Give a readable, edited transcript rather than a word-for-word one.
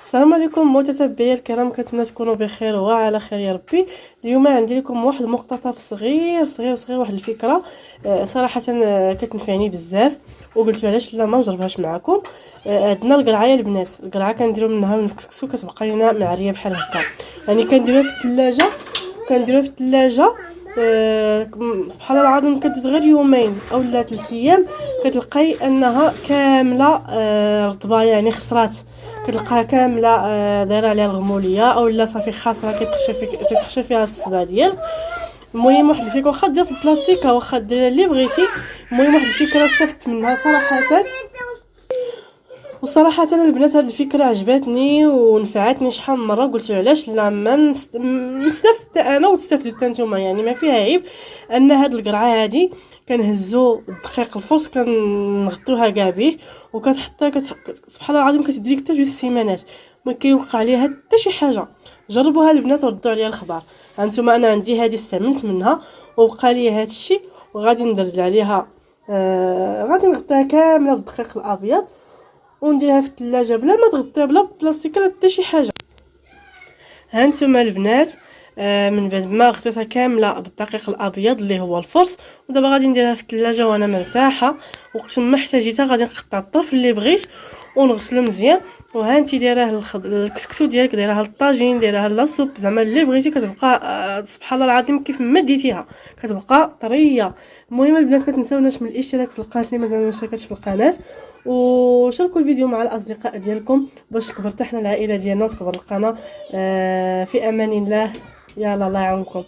السلام عليكم متتبعي الكرام، كنتمنى تكونوا بخير وعلى خير يا ربي. اليوم عندي لكم واحد المقتطف صغير صغير صغير، واحد الفكره صراحه كتنفعني بزاف، وقلت علاش لا ما نجربهاش معكم. عندنا القرعه البنات، القرعه كنديروا منها ونفكسكسو، كتبقى لنا معريه بحال هكا. يعني كنديروها في الثلاجه، سبحان الله العظيم كدوز غير يومين او 3 ايام كتلقاي انها كامله رطبه، يعني خسرات، كتلقاها كامله دايره عليها الغموليه او لا صافي خاصره، كيتخشى فيها الصبع ديال. المهم واحد الفكره، واخا دير في البلاستيك واخا دير اللي بغيتي، المهم واحد الفكره استفدت منها صراحه. وصراحه انا البنات هذه الفكره عجبتني ونفعتني شحال من مره، قلت علاش لا ما نستافد انا وتستافدوا حتى نتوما، يعني ما فيها عيب ان هاد القرعه هذه كنهزو الدقيق الفرص كنغطيوها كاع به، وكتحطها سبحان الله العظيم كتديك حتى 2 سيمانات ما كيوقع عليها حتى شي حاجه. جربوها البنات وردوا عليا الخبر. هانتوما انا عندي هذه استعملت منها وبقى لي هذا الشيء، وغادي ندرج عليها غادي نغطيها كامله بالدقيق الابيض ونديرها في الثلاجه بلا ما تغطيها بلا بلاستيك لا حتى شي حاجه. هانتوما البنات من بعد ما غطيتها كامله بالدقيق الابيض اللي هو الفرص، ودابا غادي نديرها في الثلاجه وانا مرتاحه، وقت ما احتاجيتها غادي نقطع الطرف اللي بغيت ونغسلو مزيان. وهانتي دايراه الكسكسو ديالك، دايرها للطاجين، دايرها لاصوب، زعما اللي بغيتي كتبقى سبحان الله العظيم كيف ما ديتيها كتبقى طريه. المهم البنات ما تنساوناش من الاشتراك في القناه اللي مازال ما اشتركتش في القناه، وشاركوا الفيديو مع الاصدقاء ديالكم باش تكبر حتى حنا العائله ديالنا وتكبر القناه. في امان الله، يلا الله يعاونكم.